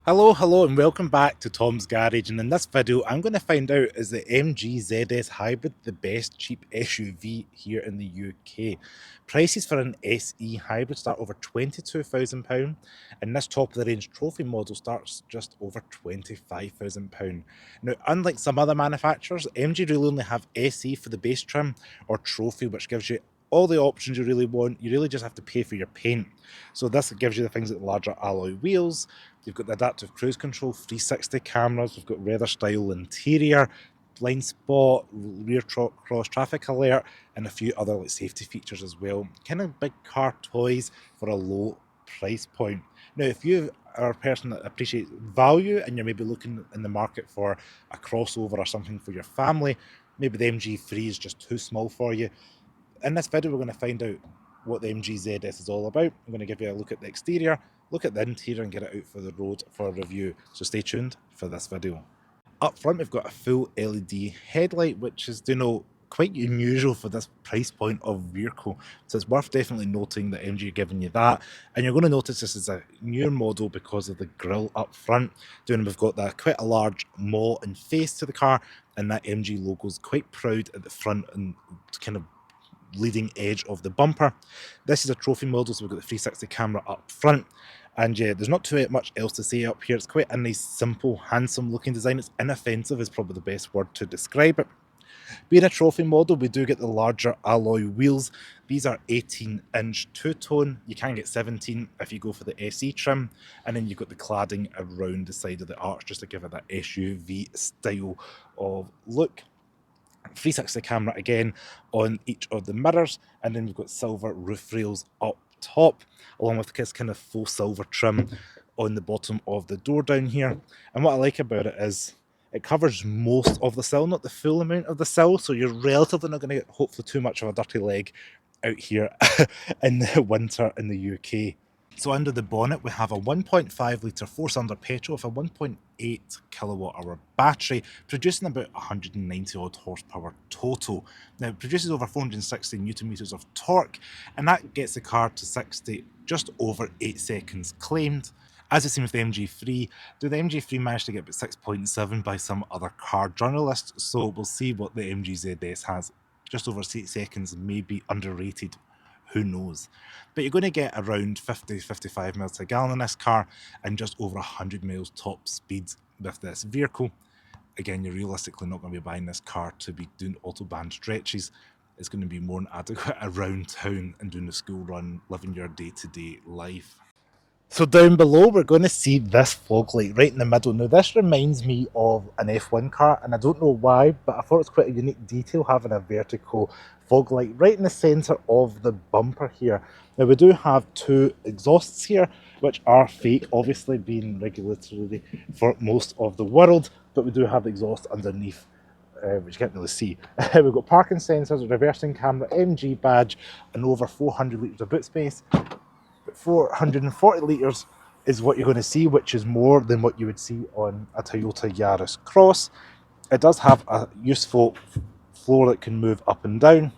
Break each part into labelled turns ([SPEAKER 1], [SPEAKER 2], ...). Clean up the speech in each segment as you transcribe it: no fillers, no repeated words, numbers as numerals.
[SPEAKER 1] Hello and welcome back to Tom's Garage, and in this video I'm going to find out, is the MG ZS Hybrid the best cheap SUV here in the UK? Prices for an SE Hybrid start over £22,000 and this top of the range trophy model starts just over £25,000. Now, unlike some other manufacturers, MG really only have SE for the base trim or trophy, which gives you all the options you really want. You really just have to pay for your paint. So this gives you the things like larger alloy wheels. You've got the adaptive cruise control, 360 cameras, we've got leather style interior, blind spot, rear cross traffic alert, and a few other like safety features as well. Kind of big car toys for a low price point. Now, if you are a person that appreciates value and you're maybe looking in the market for a crossover or something for your family, maybe the MG3 is just too small for you. In this video, we're going to find out what the MG ZS is all about. I'm going to give you a look at the exterior, look at the interior, and get it out for the road for a review. So stay tuned for this video. Up front, we've got a full LED headlight, which is, quite unusual for this price point of vehicle. So it's worth definitely noting that MG are giving you that. And you're going to notice this is a newer model because of the grille up front. We've got that quite a large maw and face to the car, and that MG logo is quite proud at the front and kind of leading edge of the bumper. This is a trophy model, so we've got the 360 camera up front. And yeah, there's not too much else to say up here. It's quite a nice, simple, handsome looking design. It's inoffensive is probably the best word to describe it. Being a trophy model, we do get the larger alloy wheels. These are 18-inch two-tone. You can get 17 if you go for the SE trim. And then you've got the cladding around the side of the arch just to give it that SUV style of look. 360 camera again on each of the mirrors, and then we've got silver roof rails up top, along with this kind of faux silver trim on the bottom of the door down here. And what I like about it is it covers most of the sill, not the full amount of the sill, so you're relatively not going to get hopefully too much of a dirty leg out here in the winter in the UK. So under the bonnet, we have a 1.5 litre four-cylinder petrol with a 1.8 kilowatt hour battery, producing about 190 odd horsepower total. Now, it produces over 460 newton meters of torque, and that gets the car to 60 just over 8 seconds claimed. As it's seen with the MG3, the MG3 managed to get about 6.7 by some other car journalists, so we'll see what the MG ZS has. Just over 8 seconds may be underrated, who knows. But you're going to get around 50-55 miles per gallon in this car and just over 100 miles top speed with this vehicle. Again, you're realistically not going to be buying this car to be doing autobahn stretches. It's going to be more than adequate around town and doing the school run, living your day-to-day life. So down below, we're going to see this fog light right in the middle. Now, this reminds me of an F1 car, and I don't know why, but I thought it's quite a unique detail having a vertical fog light right in the centre of the bumper here. Now, we do have two exhausts here, which are fake, obviously being regulatory for most of the world, but we do have the exhaust underneath, which you can't really see. We've got parking sensors, a reversing camera, MG badge, and over 400 litres of boot space. 440 litres is what you're going to see, which is more than what you would see on a Toyota Yaris Cross. It does have a useful floor that can move up and down.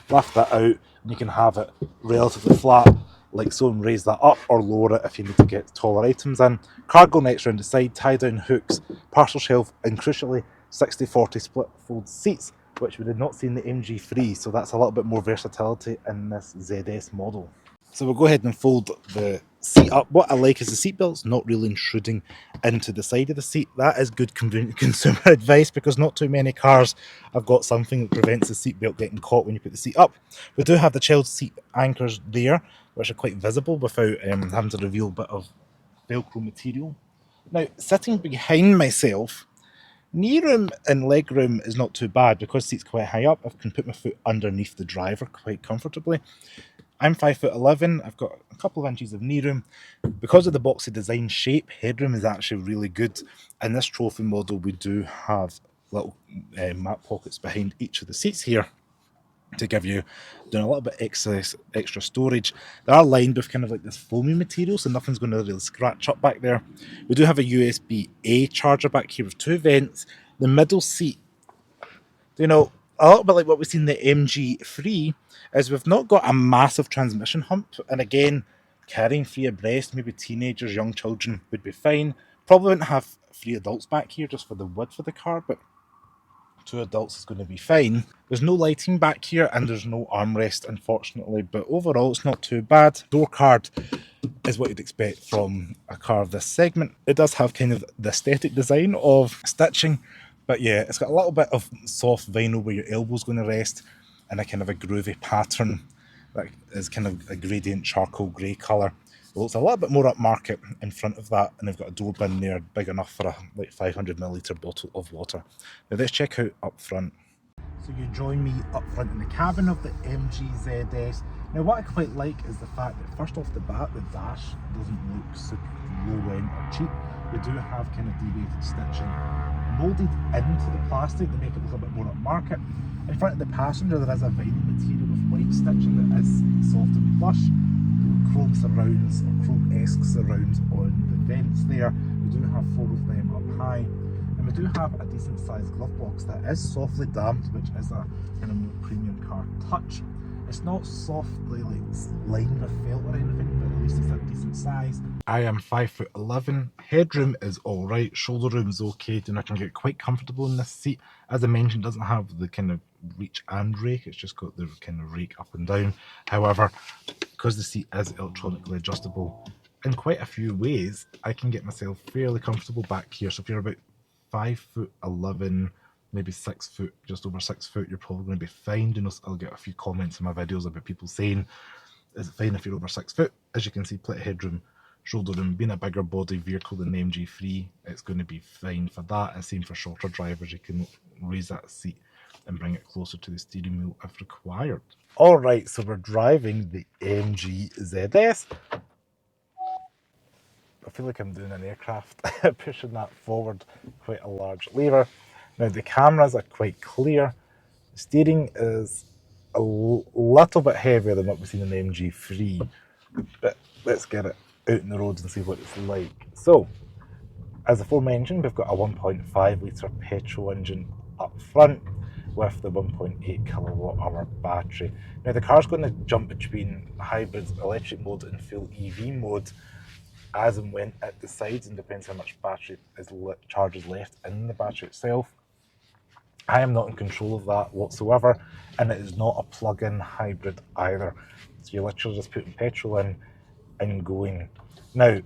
[SPEAKER 1] Lift that out and you can have it relatively flat like so, and raise that up or lower it if you need to get taller items in. Cargo nets around the side, tie down hooks, parcel shelf, and crucially 60-40 split fold seats, which we did not see in the MG3, so that's a little bit more versatility in this ZS model. So we'll go ahead and fold the seat up. What I like is the seat belt's not really intruding into the side of the seat. That is good consumer advice, because not too many cars have got something that prevents the seat belt getting caught when you put the seat up. We do have the child seat anchors there, which are quite visible without having to reveal a bit of Velcro material. Now, sitting behind myself, knee room and leg room is not too bad because the seat's quite high up. I can put my foot underneath the driver quite comfortably. I'm 5'11", I've got a couple of inches of knee room. Because of the boxy design shape, headroom is actually really good. In this trophy model, we do have little map pockets behind each of the seats here to give you doing a little bit extra storage. They are lined with kind of like this foamy material, so nothing's going to really scratch up back there. We do have a USB-A charger back here with two vents. The middle seat, a little bit like what we've seen in the MG3, is we've not got a massive transmission hump. And again, carrying 3 abreast, maybe teenagers, young children would be fine. Probably wouldn't have 3 adults back here just for the width of the car, but 2 adults is going to be fine. There's no lighting back here and there's no armrest, unfortunately, but overall it's not too bad. Door card is what you'd expect from a car of this segment. It does have kind of the aesthetic design of stitching, but yeah, it's got a little bit of soft vinyl where your elbow's going to rest and a kind of a groovy pattern that is kind of a gradient charcoal grey colour. It looks a little bit more upmarket in front of that, and they've got a door bin there big enough for a like 500ml bottle of water. Now let's check out up front. So you join me up front in the cabin of the MG ZS. Now what I quite like is the fact that first off the bat the dash doesn't look super low end or cheap. We do have kind of deviated stitching moulded into the plastic to make it look a bit more upmarket. In front of the passenger there is a vinyl material with white stitching that is soft and plush. Chrome surrounds or chrome-esque surrounds on the vents there. We do have 4 of them up high. And we do have a decent sized glove box that is softly damped, which is a kind of more premium car touch. It's not softly like lined with felt or anything, but at least it's a decent size. I am 5'11". Headroom is alright, shoulder room's okay, and I can get quite comfortable in this seat. As I mentioned, it doesn't have the kind of reach and rake, it's just got the kind of rake up and down. However, because the seat is electronically adjustable in quite a few ways, I can get myself fairly comfortable back here. So if you're about 5'11", maybe 6 foot, just over 6 foot, you're probably going to be fine. You know, I'll get a few comments in my videos about people saying, is it fine if you're over 6 foot? As you can see, plenty of headroom, shoulder room. Being a bigger body vehicle than the MG3, it's going to be fine for that. And same for shorter drivers, you can raise that seat and bring it closer to the steering wheel if required. Alright, so we're driving the MG ZS. I feel like I'm doing an aircraft, pushing that forward, quite a large lever. Now the cameras are quite clear. The steering is a little bit heavier than what we've seen in the MG3, but let's get it out in the roads and see what it's like. So, as aforementioned, we've got a 1.5 litre petrol engine up front with the 1.8 kilowatt hour battery. Now the car's going to jump between hybrid electric mode and full EV mode as and when at the sides, and depends how much battery charge is left in the battery itself. I am not in control of that whatsoever, and it is not a plug-in hybrid either. So you're literally just putting petrol in and going. Now,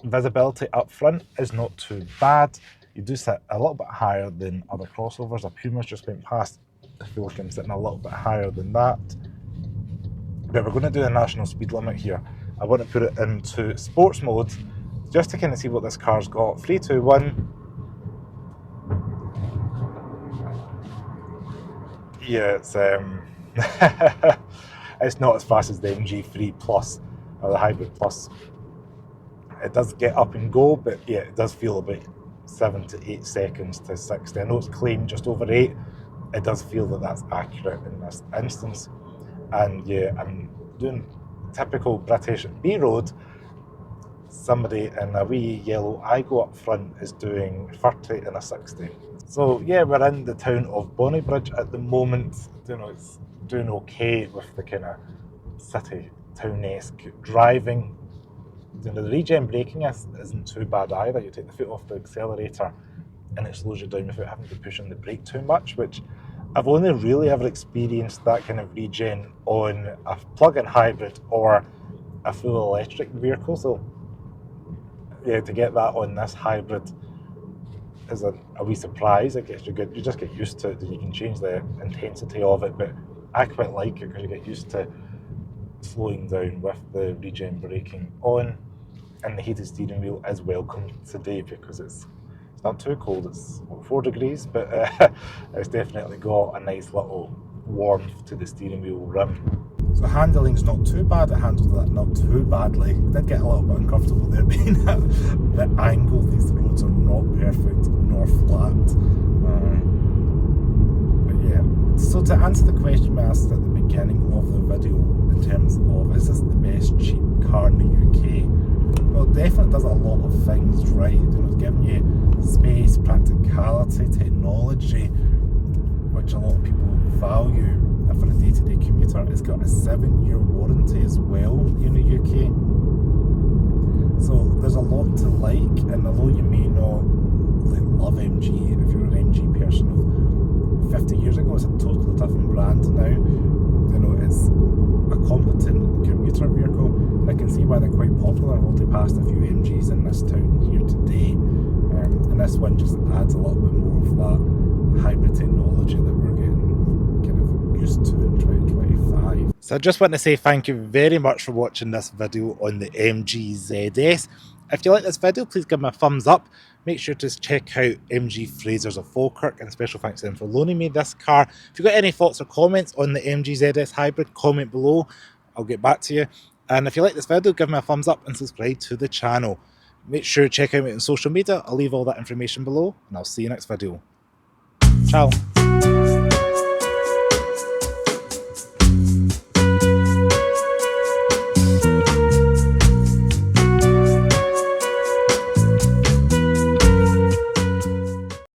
[SPEAKER 1] visibility up front is not too bad. You do sit a little bit higher than other crossovers. A Puma's just went past. I feel like I'm sitting a little bit higher than that. But we're going to do a national speed limit here. I want to put it into sports mode just to kind of see what this car's got. 3, 2, 1. Yeah, it's it's not as fast as the MG3 Plus or the Hybrid Plus. It does get up and go, but yeah, it does feel about 7 to 8 seconds to 60. I know it's claimed just over 8. It does feel that that's accurate in this instance. And yeah, I'm doing typical British B-road. Somebody in a wee yellow Igo up front is doing 30 and a 60. So yeah, we're in the town of Bonnybridge at the moment. You know, it's doing okay with the kind of city town-esque driving. You know, the regen braking isn't too bad either. You take the foot off the accelerator and it slows you down without having to push on the brake too much, which I've only really ever experienced that kind of regen on a plug-in hybrid or a full electric vehicle. So yeah, to get that on this hybrid is a wee surprise. I guess you just get used to it, and you can change the intensity of it, but I quite like it because you get used to slowing down with the regen braking on, and the heated steering wheel is welcome today because it's not too cold. It's 4 degrees, but it's definitely got a nice little warmth to the steering wheel rim. So handling's not too bad. It handles that not too badly. Did get a little bit uncomfortable there being at the angle. These roads are not perfect nor flat. But yeah, so to answer the question we asked at the beginning of the video in terms of is this the best cheap car in the UK? Well, it definitely does a lot of things right. You know, it's giving you space, practicality, technology, which a lot of people value for a day-to-day commuter. It's got a 7-year warranty as well in the UK. So there's a lot to like, and although you may not love MG, if you're an MG person of 50 years ago, it's a totally different brand now. You know, it's a competent commuter vehicle, and I can see why they're quite popular. I've already passed a few MGs in this town here today, and this one just adds a little bit more of that hybrid technology that we're getting kind of used to in 2025. So I just want to say thank you very much for watching this video on the MG ZS. If you like this video, please give me a thumbs up. Make sure to check out MG Frasers of Falkirk, and special thanks to them for loaning me this car. If you've got any thoughts or comments on the MG ZS Hybrid, comment below. I'll get back to you. And if you like this video, give me a thumbs up and subscribe to the channel. Make sure to check out me on social media. I'll leave all that information below, and I'll see you next video. Ciao.